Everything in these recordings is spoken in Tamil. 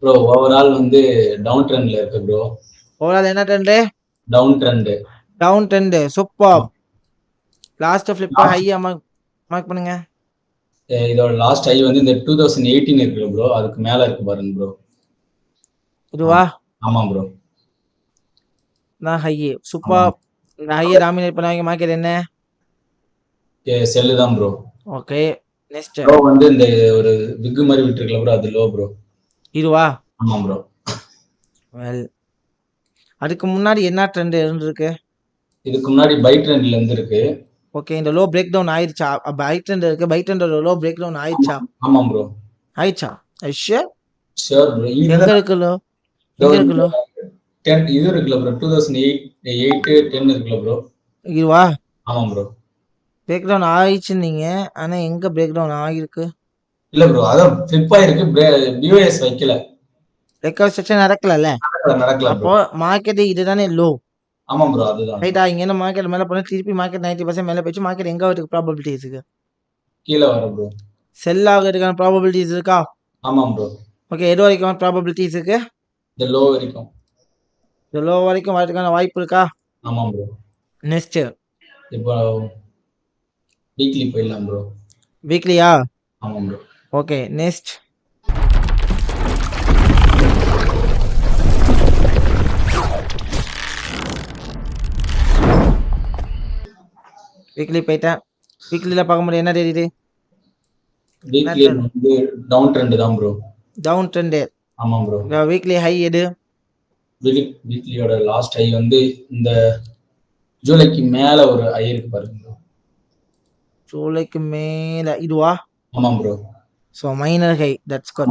ப்ரோ ஓவரால் வந்து டவுன் ட்ரெண்ட்ல இருக்கு ப்ரோ. ஓவரால் என்ன trend? Down trend. Down trend. Super. Last flip ஹையா மார்க் பண்ணுங்க. இதோட லாஸ்ட் ஹை வந்து இந்த 2018 இருக்கு ப்ரோ, அதுக்கு மேல இருக்கு பாருங்க ப்ரோ. இதுவா? ஆமா ப்ரோ. நான் ஹை. சூப்பர். இந்த ஹையை டாமினேட் பண்ணாங்க. மார்க்கெட் என்ன? செல்லு தான் ப்ரோ. Okay next. ப்ரோ வந்து இந்த ஒரு பிக் மாதிரி விட்டுருக்கல ப்ரோ, அது லோ ப்ரோ. இதுவா? ஆமா ப்ரோ. வெல், அதுக்கு முன்னாடி என்ன ட்ரெண்ட் இருந்திருக்கு? இதுக்கு முன்னாடி பை ட்ரெண்ட்ல இருந்து இருக்கு. ஓகே, இந்த லோ பிரேக் டவுன் ஆயிடுச்சா? பை ட்ரெண்ட் இருக்கு, பை ட்ரெண்டோட லோ பிரேக் டவுன் ஆயிடுச்சா? ஆமா ப்ரோ. ஆயிடுச்சா? ஷூர்? Sure bro. எங்க இருக்கு லோ? எங்க இருக்கு லோ? 10 இது இருக்குல்ல ப்ரோ, 2008 10 இருக்குல்ல ப்ரோ. இதுவா? ஆமா ப்ரோ. பிரேக் டவுன் ஆயிடுச்சுன்னீங்க, ஆனா எங்க பிரேக் டவுன் ஆகிருக்கு? இல்ல ப்ரோ, அதான் ஃபிளிப் ஆயிருக்கு, பிஓஎஸ் வைக்கல. ரெக்கவர் செக்ஷன் நடக்கலல்ல. நடக்கல அப்போ ப்ரோ. மார்க்கெட் இதுதானே லோ. ஆமா ப்ரோ, அதுதான் ரைட்டா? இங்க என்ன மார்க்கெட் மேல போனா திருப்பி மார்க்கெட் 90% மேல போயிடுச்சு. மார்க்கெட் எங்க வரதுக்கு ப்ராபபிலிட்டிஸ் இருக்கு? கீழே வர ப்ரோ. செல் ஆகிறதுக்கான ப்ராபபிலிட்டிஸ் இருக்கா? ஆமா ப்ரோ. ஓகே, எது வரைக்கும் ப்ராபபிலிட்டிஸ் இருக்கு? இந்த லோ வரைக்கும். இந்த லோ வரைக்கும் வரதுக்கான வாய்ப்பு இருக்கா? ஆமா ப்ரோ. நெக்ஸ்ட் இப்போ வீக்லி போயிடலாம் ப்ரோ. வீக்லியா? ஆமா ப்ரோ. Okay next. வீக்லி போயிட்டேன். வீக்லில பார்க்க முடியும். என்ன தெரியுது? வீக்லி வந்து டவுன் ட்ரெண்ட் தான் ப்ரோ. Down trend. ஆமா ப்ரோ. வீக்லி ஹை எது? வீக்லியோட லாஸ்ட் ஹை வந்து இந்த ஜூலைக்கு மேல ஒரு ஹை இருக்கு பாருங்க ப்ரோ. ஜூலைக்கு மேல இதுவா? ஆமா bro. So minor high. That's good.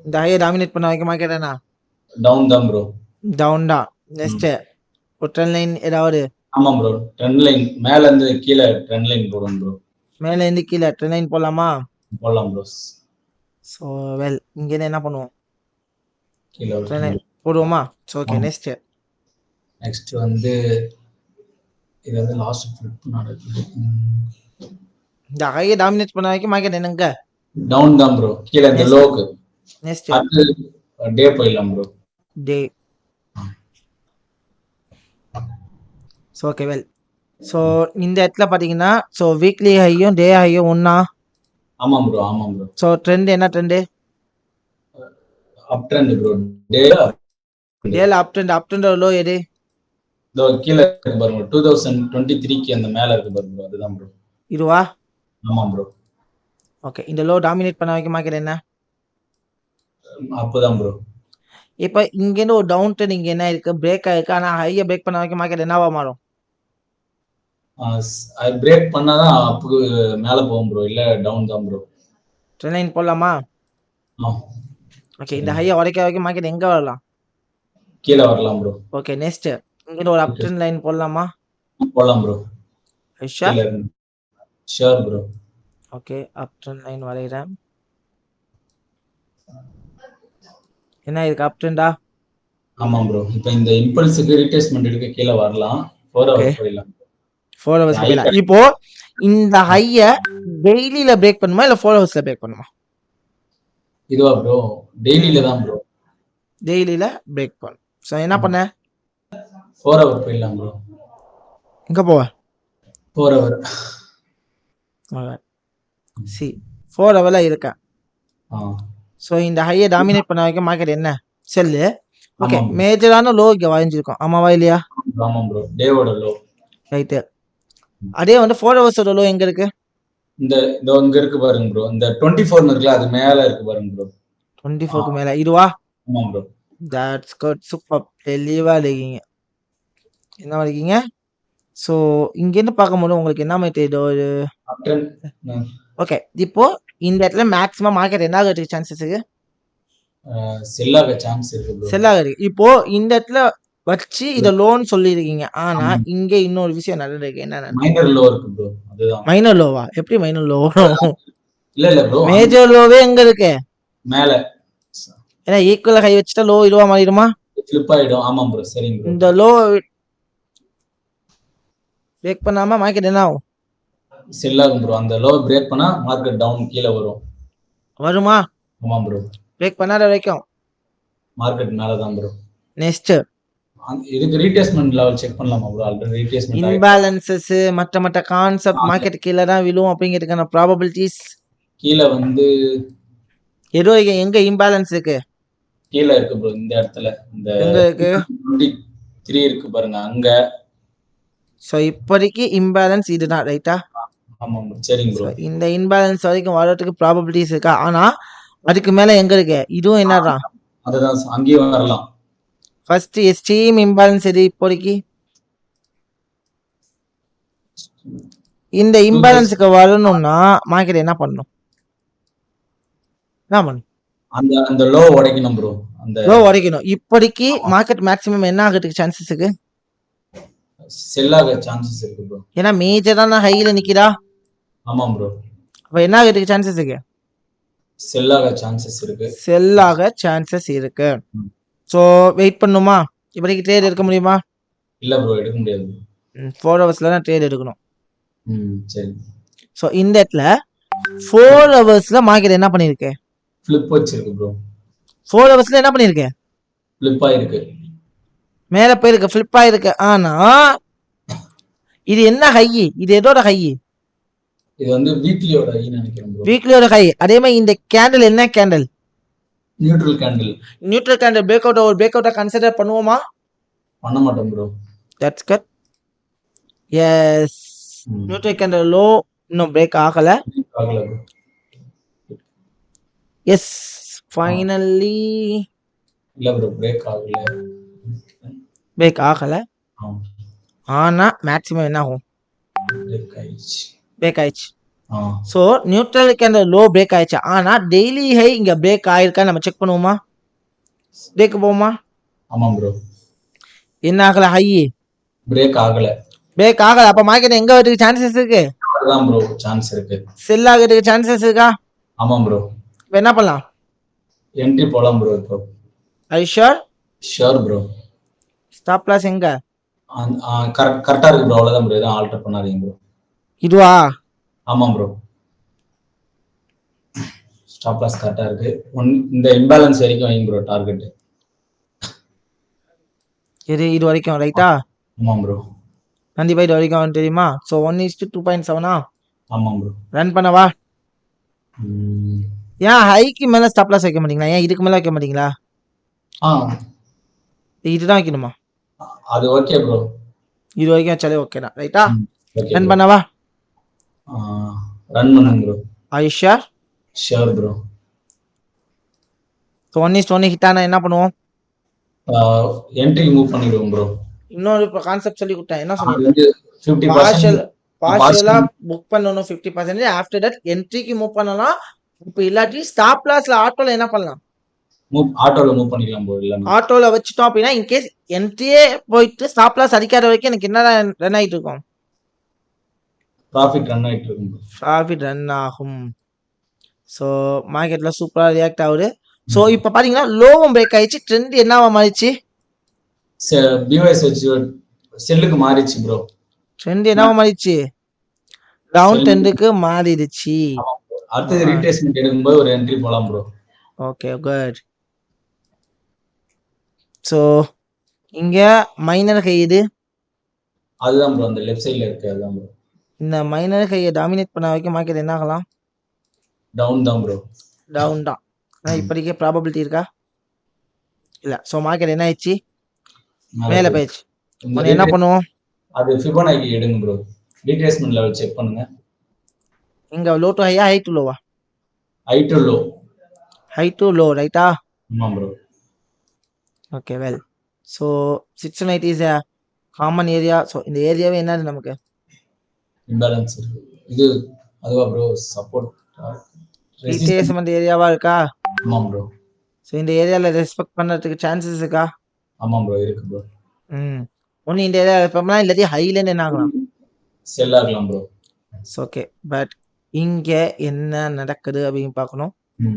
இந்த ஹையை டாமினேட் பண்ண வைக்க மார்க்கெட் என்ன? டவுன் தான் ப்ரோ. டவுன் தான். நெக்ஸ்ட் ஒரு ட்ரெண்ட் லைன் ஏதாவது? ஆமா ப்ரோ. ட்ரெண்ட் லைன் மேல இருந்து கீழே ட்ரெண்ட் லைன் போடும் ப்ரோ. மேல இருந்து கீழே ட்ரெண்ட் லைன் போடலாமா? போடலாம் ப்ரோ. சோ வெல், இங்க இருந்து என்ன பண்ணுவோம்? கீழே ட்ரெண்ட் லைன் போடுவோமா? Okay next. நெக்ஸ்ட் வந்து இது வந்து லாஸ்ட் ஃபிளிப் நடக்குது. இந்த ஹையை டாமினேட் பண்ண வைக்க மார்க்கெட் என்னங்க? டவுன் தான் ப்ரோ. கீழே இந்த லோக்கு. நெக்ஸ்ட் டே போயிடலாம் bro. Day. So okay well. So இந்த இடத்துல பார்த்தீங்கன்னா, ஸோ வீக்லி ஹையும் டே ஹையும் ஒன்றா? ஆமாம் ப்ரோ. ஆமாம் ப்ரோ. ஸோ ட்ரெண்ட் என்ன ட்ரெண்டு? அப் ட்ரெண்ட் ப்ரோ. டேல அப் ட்ரெண்ட். அப் ட்ரெண்டோட லோ எது? இதோ கீழே இருக்கு பாருங்க, 2023க்கு அந்த மேல இருக்கு பாருங்க, அதுதான் ப்ரோ. இதுவா? ஆமாம் ப்ரோ. ஓகே, இந்த லோ டாமினேட் பண்ண வைக்க மார்க்கெட் என்ன? அப்பதான் ப்ரோ. இப்போ இங்கேருந்து ஒரு டவுன் ட்ரெண்ட் இங்கே என்ன இருக்கு? பிரேக் ஆயிருக்கு. ஆனால் ஹையை பிரேக் பண்ண வைக்க மார்க்கெட் என்னவா மாறும்? பிரேக் பண்ணாதான் அப்புக்கு மேல போகும் ப்ரோ, இல்ல டவுன் தான் ப்ரோ. ட்ரெண்ட் லைன் போடலாமா? ஓகே, இந்த ஹையை உடைக்க வைக்க மார்க்கெட் எங்க வரலாம்? கீழே வரலாம் ப்ரோ. Okay next. இங்க ஒரு அப் ட்ரெண்ட் லைன் போடலாமா? போடலாம் bro. Sure? Sure bro. Okay, அப் ட்ரெண்ட் லைன் வரைகிறேன். என்ன இருக்கு? அப் ட்ரெண்டா? ஆமா ப்ரோ. இப்போ இந்த இம்பல்ஸுக்கு ரீட்ரேஸ்மென்ட் எடுக்க கீழே வரலாம். 4 ஹவர்ஸ் போயிடலாம். 4 ஹவர்ஸ் போயிடலாம். இப்போ இந்த ஹையை டெய்லியில பிரேக் பண்ணுமா இல்ல 4 ஹவர்ஸ்ல பிரேக் பண்ணுமா? இதுவா ப்ரோ? டெய்லியில தான் ப்ரோ. டெய்லியில பிரேக் பண்ணும். ஸோ என்ன பண்ண? 4 ஹவர் போயிடலாம் ப்ரோ. எங்க போவ? 4 ஹவர். சி 4 ஹவர்ல இருக்கேன். ஸோ இந்த ஹையை டாமினேட் பண்ண வைக்க மார்க்கெட் என்ன? செல்லு. ஓகே, மேஜரான லோ இங்க வரைஞ்சிருக்கோம். ஆமாவா இல்லையா? ஆமா ப்ரோ. டேவோட லோ. ரைட்டு. அதே வந்து 4 ஹவர்ஸோட லோ எங்க இருக்கு? இந்த இங்க இருக்கு பாருங்க ப்ரோ. இந்த 24 இருக்குல, அது மேல இருக்கு பாருங்க ப்ரோ. 24க்கு மேல. இதுவா? ஆமா ப்ரோ. That's good. சூப்பர். தெளிவா இருக்கீங்க. என்ன இருக்கீங்க? ஸோ இங்கேருந்து பார்க்கும்போது உங்களுக்கு என்ன மாதிரி தெரியுது? ஓகே, இப்போ இந்த இடத்துல மேக்ஸிமம் மார்க்கெட் என்ன ஆகிறதுக்கு சான்சஸ் இருக்கு? செல்லாக சான்ஸ் இருக்கு ப்ரோ. செல்லாக இருக்கு. இப்போ இந்த இடத்துல வச்சு இத லோன் சொல்லியிருக்கீங்க. ஆனா இங்க இன்னொரு விஷயம் நடந்திருக்கு. என்ன? மைனர் லோ இருக்கு ப்ரோ. அதுதான். மைனர் லோவா? எப்படி மைனர் லோ வரும்? இல்ல ப்ரோ. மேஜர் லோவே எங்க இருக்கு? மேல. ஏன்னா ஈக்குவல் ஹை வச்சுட்டா லோ இதுவா மாறிடுமா? ஃபிளிப் ஆயிடும். ஆமாம் ப்ரோ. சரிங்க ப்ரோ. இந்த லோ பிரேக் பண்ணாம மார்க்கெட் என்ன ஆகும்? செல் ஆகும் ப்ரோ. அந்த லோ பிரேக் பண்ணா மார்க்கெட் டவுன் கீழே வரும். வருமா? ஆமாம் ப்ரோ. பிரேக் பண்ணாத வரைக்கும் மார்க்கெட் மேல தான் ப்ரோ. நெக்ஸ்ட் இதுக்கு ரீட்ரேஸ்மென்ட் லெவல் செக் பண்ணலாமா ப்ரோ? ஆல்ரெடி ரீட்ரேஸ்மென்ட் ஆயிடுச்சு. இன்பேலன்சஸ் மற்ற கான்செப்ட் மார்க்கெட் கீழே தான் விழும் அப்படிங்கிறதுக்கான ப்ராபபிலிட்டிஸ் கீழ வந்து எது வரைக்கும் எங்க இம்பேலன்ஸ் இருக்கு? கீழ இருக்கு ப்ரோ. இந்த இடத்துல இந்த எங்க இருக்கு? 23 இருக்கு பாருங்க அங்க. ஸோ இப்போதைக்கு இம்பேலன்ஸ் இதுதான் ரைட்டா? ஆமா ப்ரோ. சரிங்க ஸோ ப்ரோ. இந்த இன்பேலன்ஸ் வரைக்கும் வர்றதுக்கு ப்ராபபிலிட்டிஸ் இருக்கா? ஆனா அதுக்கு மேல எங்க இருக்கு? இதுவும் என்னதான் அதுதான் அங்கேயும் வரலாம். ஃபர்ஸ்ட் எக்ஸ்ட்ரீம் இம்பேலன்ஸ் எது இப்போதைக்கு? இந்த இம்பேலன்ஸுக்கு வரணும்னா மார்க்கெட் என்ன பண்ணணும்? என்ன பண்ணும்? அந்த அந்த லோ உடைக்கணும் ப்ரோ. அந்த லோ உடைக்கணும். இப்போதைக்கு மார்க்கெட் மேக்ஸிமம் என்ன ஆகிறதுக்கு சான்சஸ் இருக்கு? செல் ஆக சான்சஸ் இருக்கு ப்ரோ. ஏன்னா மேஜரான ஹைல நிக்குதா? ஆமா ப்ரோ. அப்ப என்ன ஆகிறதுக்கு சான்சஸ் இருக்கு? செல் ஆக சான்சஸ் இருக்கு. செல் ஆக சான்சஸ் இருக்கு. ஸோ வெயிட் பண்ணுமா? இப்போதைக்கு ட்ரேட் எடுக்க முடியுமா? இல்ல ப்ரோ, எடுக்க முடியாது. 4 ஹவர்ஸ்ல தான் ட்ரேட் எடுக்கணும். சரி. ஸோ இந்த இடத்துல 4 ஹவர்ஸ்ல மார்க்கெட் என்ன பண்ணிருக்கு? ஃபிளிப் வச்சிருக்கு ப்ரோ. 4 ஹவர்ஸ்ல என்ன பண்ணிருக்கு? ஃபிளிப் ஆயிருக்கு. மேல போயிருக்கு, ஃபிளிப் ஆயிருக்கு. ஆனா இது என்ன ஹை? இது எதோட ஹை? இது வந்து வீக்லியோட ஹை நினைக்கிறேன் ப்ரோ. வீக்லியோட ஹை. அதே மாதிரி இந்த கேண்டில் என்ன candle? Neutral candle. Neutral candle break out ஒரு பிரேக் அவுட்டா கன்சிடர் பண்ணுவோமா? பண்ண மாட்டோம் bro. That's cut. Yes. Neutral candle low இன்னும் பிரேக் ஆகல. ஆகல ப்ரோ. எஸ் ஃபைனலி இல்ல ப்ரோ, பிரேக் ஆகல. பிரேக் ஆகல. ஆனா மேக்ஸிமம் என்ன ஆகும்? பிரேக் ஆயிடுச்சு. பிரேக் ஆயிடுச்சு. So neutral candle low break ஆயிடுச்சு. ஆனா டெய்லி ஹை இங்க பிரேக் ஆயிருக்கா நம்ம செக் பண்ணுவோமா? பிரேக் போவோமா? ஆமா ப்ரோ. என்ன ஆகல? ஹை பிரேக் ஆகல. பிரேக் ஆகல. அப்ப மார்க்கெட் எங்க வரதுக்கு சான்சஸ் இருக்கு? அதான் ப்ரோ சான்ஸ் இருக்கு. செல் ஆகிறதுக்கு சான்சஸ் இருக்கா? ஆமா ப்ரோ. இப்ப என்ன பண்ணலாம்? என்ட்ரி போலாம் ப்ரோ இப்போ. I sure? Sure bro. Stop loss எங்க? கரெக்டா இருக்கு ப்ரோ. அவ்வளவுதான் ப்ரோ. எதுவும் ஆல்டர் பண்ணாதீங்க ப்ரோ. இதுவா? ஆமா ப்ரோ. ஸ்டாப் லாஸ் கரெக்டா இருக்கு. இந்த இம்பேலன்ஸ் வரைக்கும் வைங்க ப்ரோ டார்கெட். இது வரைக்கும் ரைட்டா? ஆமா ப்ரோ. கண்டிப்பா இது வரைக்கும் தெரியுமா? ஸோ 1:2.7. ஆமா ப்ரோ. ரன் பண்ணவா? ஏன் ஹைக்கு மேல ஸ்டாப் லாஸ் வைக்க மாட்டீங்களா? ஏன் இதுக்கு மேல வைக்க மாட்டீங்களா? இதுதான் வைக்கணுமா? அது ஓகே ப்ரோ. இது வரைக்கும் வச்சாலே ஓகே தான் ரைட்டா? Run bro. பண்ணவா? ரன் பண்ணுங்க bro. I sure? Sure bro. So 1:1 hit ஆனா என்ன பண்ணுவோம்? என்ட்ரி மூவ் பண்ணிடுவோம் ப்ரோ. இன்னொரு கான்செப்ட் சொல்லி கொடுத்தேன். என்ன சொன்னீங்க? பார்ஷியலா புக் பண்ணனும் 50%. ஆஃப்டர் தட் என்ட்ரிக்கு மூவ் பண்ணலாம். இப்போ இல்லாட்டி ஸ்டாப் லாஸ்ல ஆட்டோல என்ன பண்ணலாம்? ஆட்டோல மூவ் பண்ணிக்கலாம் ப்ரோ. இல்ல ஆட்டோல வச்சுட்டோம் அப்படின்னா இன்கேஸ் என்ட்ரியே போயிட்டு ஸ்டாப் லாஸ் அடிக்காத வரைக்கும் எனக்கு என்ன ரன் ஆயிட்டு இருக்கும்? ப்ராஃபிட் ரன் ஆயிட்டு இருக்கும் ப்ரோ. ப்ராஃபிட் ரன் ஆகும். ஸோ மார்க்கெட்ல சூப்பரா ரியாக்ட் ஆகுது. ஸோ இப்போ பாத்தீங்கன்னா லோவும் பிரேக் ஆயிடுச்சு. ட்ரெண்ட் என்னவா மாறிச்சு? பிஒஎஸ் வச்சு செல்லுக்கு மாறிச்சு ப்ரோ. ட்ரெண்ட் என்னவா மாறிச்சு? டவுன் ட்ரெண்டுக்கு மாறிடுச்சு. அடுத்து ரீட்ரேஸ்மென்ட் எடுக்கும்போது ஒரு என்ட்ரி போலாம் ப்ரோ. Okay good. ஸோ இங்க மைனர் கை இது. அதுதான் ப்ரோ. அந்த லெஃப்ட் சைடுல இருக்கு. அதுதான் ப்ரோ. இந்த மைனர் கையை டாமினேட் பண்ண வைக்க மார்க்கெட் என்ன ஆகலாம்? டவுன் தான் ப்ரோ. டவுன் தான். இப்போதைக்கு ப்ராபபிலிட்டி இருக்கா? இல்ல. ஸோ மார்க்கெட் என்ன ஆயிடுச்சு? மேல போயிடுச்சு. என்ன பண்ணுவோம்? அது ஃபிபோனாக்கி எடுங்க ப்ரோ. ரீட்ரேஸ்மென்ட் லெவல் செக் பண்ணுங்க. இங்க லோ டு ஹையா, ஹை டு லோவா? High to low. High to low ரைட்டா? ஆமா bro. Okay well. So 680 is a common area. So இந்த ஏரியாவே என்னது நமக்கு? இம்பேலன்ஸ் இருக்கு. இது அதுவா ப்ரோ? சப்போர்ட் ரீட்ரேஸ்மென்ட் ஏரியாவா இருக்கா? ஆமா ப்ரோ. ஸோ இந்த ஏரியால ரெஸ்பெக்ட் பண்றதுக்கு சான்சஸ் இருக்கா? ஆமா ப்ரோ, இருக்கு ப்ரோ. ஒன்னு இந்த ஏரியா ரெஸ்பெக்ட் பண்ணலாம், இல்லாட்டி ஹைல என்ன ஆகலாம்? செல் ஆகலாம் ப்ரோ. ஓகே பட் இங்க என்ன நடக்குது அப்படின்னு பார்க்கணும்.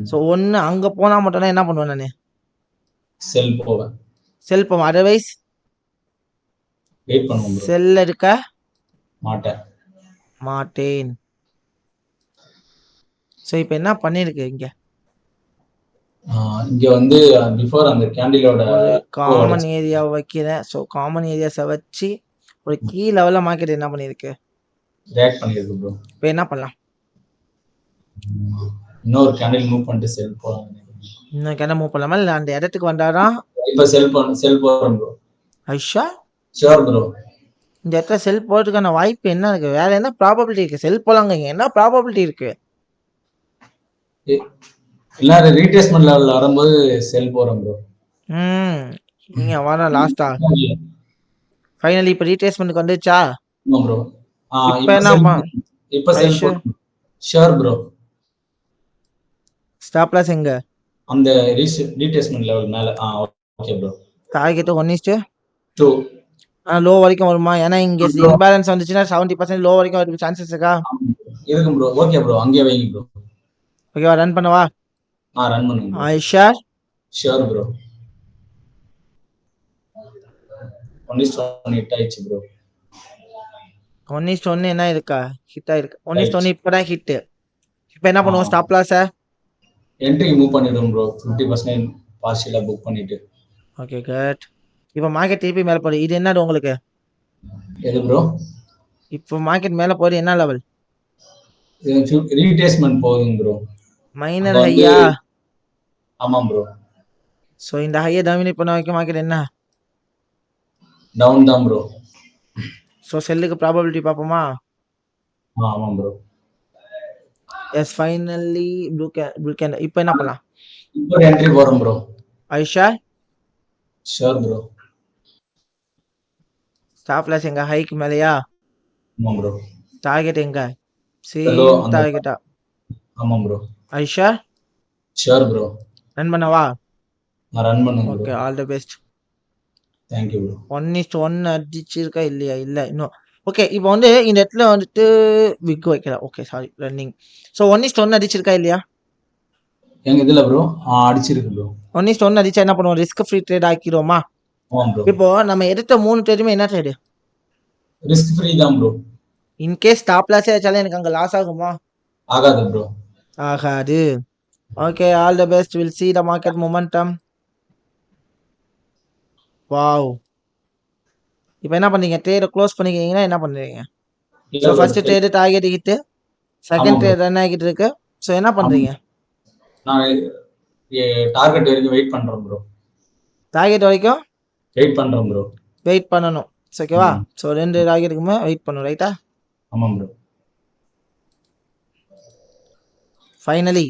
ஸோ ஒன்னு அங்க போனா மட்டும் தான் என்ன பண்ணுவேன் நானு? செல் போவேன். செல் போவேன். அதர்வைஸ் வெயிட் பண்ணுவோம் ப்ரோ. செல் எடுக்க மாட்டேன். ஸோ இப்போ என்ன பண்ணிருக்கு இங்க? இங்க வந்து பிஃபோர் அந்த கேண்டிலோட ஒரு காமன் ஏரியா வைக்கிறேன். ஸோ காமன் ஏரியாஸை வச்சு ஒரு கீ லெவலில் மார்க்கெட் என்ன பண்ணியிருக்கு? ரியாக்ட் பண்ணிருக்கு ப்ரோ. இப்போ என்ன பண்ணலாம்? இன்னொரு கேண்டில் மூவ் பண்ணிட்டு செல் போலாம். இன்னும் கேண்டில் மூவ் பண்ணலாமா? இல்லை அந்த இடத்துக்கு வந்தாரா? இப்போ செல் போறோம் ப்ரோ. ஐஷா ஷூர் ப்ரோ. இந்த இடத்துல செல் போகிறதுக்கான வாய்ப்பு என்ன இருக்கு? வேற என்ன ப்ராபபிலிட்டி இருக்கு? செல் போலாங்க, என்ன ப்ராபபிலிட்டி இருக்கு? எல்லாரும் ரீட்ரேஸ்மெண்ட் லெவல்ல வரும்போது செல் போறோம் ப்ரோ. நீங்க வர லாஸ்டா ஃபைனலி இப்போ ரீட்ரேஸ்மெண்ட்க்கு வந்துச்சா? ஆமா ப்ரோ. இப்போ என்னப்பா? இப்போ செல் ஷூர் ப்ரோ. ஸ்டாப் லாஸ் எங்க? அந்த ரீட்ரேஸ்மெண்ட் லெவல் மேல. Okay bro. டார்கெட் 1:2 2 லோ வரைக்கும் வருமா? ஏன்னா இங்க இம்பேலன்ஸ் வந்துச்சுன்னா 70% லோ வரைக்கும் வரதுக்கு சான்சஸ் இருக்கா? இருக்கும் ப்ரோ. ஓகே ப்ரோ, அங்கேயே வைங்க ப்ரோ. ஓகேவா? ரன் பண்ணவா? ரன் பண்ணுங்க. Aisha sure bro. 1:1 ஹிட் ஆயிடுச்சு ப்ரோ. 1:1 என்ன இருக்கா? ஹிட் ஆயிருக்கு. 1:1 இப்பதான் ஹிட். இப்போ என்ன பண்ணுவோம்? ஸ்டாப் லாஸ என்ட்ரி மூவ் பண்ணிடுவோம் ப்ரோ. 50% பார்ஷியலா புக் பண்ணிட்டு. Okay good. இப்போ மார்க்கெட் திருப்பி மேல போகுது. இது என்னது உங்களுக்கு? எது ப்ரோ? இப்போ மார்க்கெட் மேல போகுது, என்ன லெவல்? ரீட்ரேஸ்மெண்ட் போகுதுங்க ப்ரோ. மைனர் ஹையா? ஆமா ப்ரோ. சோ இந்த ஹையை டாமினேட் பண்ண வைக்க மார்க்கெட் என்ன? டவுன் தான் ப்ரோ. சோ செல்லுக்கு ப்ராபபிலிட்டி பார்ப்போமா? ஆமா bro. Yes finally blue can. இப்போ என்ன பண்ணலாம்? இப்போ என்ட்ரி போறோம் ப்ரோ. ஐஷா ஷூர் ப்ரோ. ஸ்டாப் லாஸ் எங்க? ஹைக்கு மேலயா? ஆமா ப்ரோ. டார்கெட் எங்க? சேம் டார்கெட்டா? ஆமா ப்ரோ. ஐஷா ஷூர் ப்ரோ. ரன் பண்ணவா? ரன் பண்ணுங்க bro. Okay, all the best. Thank you bro. 1:1 அடிச்சிருக்கா இல்லையா? இல்ல இன்னும். ஓகே, இப்போ வந்து இந்த இடத்துல வந்துட்டு விக் வைக்கலாம். Okay sorry, running. ஸோ 1:1 அடிச்சிருக்கா இல்லையா? எங்க இதுல ப்ரோ அடிச்சிருக்கு ப்ரோ. 1:1 அடிச்சா என்ன பண்ணுவோம்? ரிஸ்க் ஃப்ரீ ட்ரேட் ஆக்கிடுவோமா? ஆமா ப்ரோ. இப்போ நம்ம எடுத்த 3 ட்ரேடுமே என்ன ட்ரேடு? ரிஸ்க் ஃப்ரீ தான் ப்ரோ. இன்கேஸ் ஸ்டாப் லாஸே ஆச்சாலும் எனக்கு அங்க லாஸ் ஆகுமா? ஆகாது ப்ரோ. ஆகாது. Okay, all the best. Will see the market momentum. Wow. இப்போ என்ன பண்றீங்க? ட்ரேட க்ளோஸ் பண்ணிக்கிறீங்கன்னா என்ன பண்றீங்க? So first trade target hit, second trade run ஆகிட்டு இருக்கு. ஸோ என்ன பண்றீங்க? நான் டார்கெட் வரைக்கும் வெயிட் பண்றேன் ப்ரோ. டார்கெட் வரைக்கும் வெயிட் பண்றேன் ப்ரோ. வெயிட் பண்ணணும். ஓகேவா? ஸோ 2 டார்கெட்டுக்குமே வெயிட் பண்ணணும், ரைட்டா? ஆமா ப்ரோ. ஃபைனலி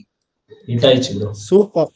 ஹிட் ஆயிடுச்சு ப்ரோ. சூப்பர்.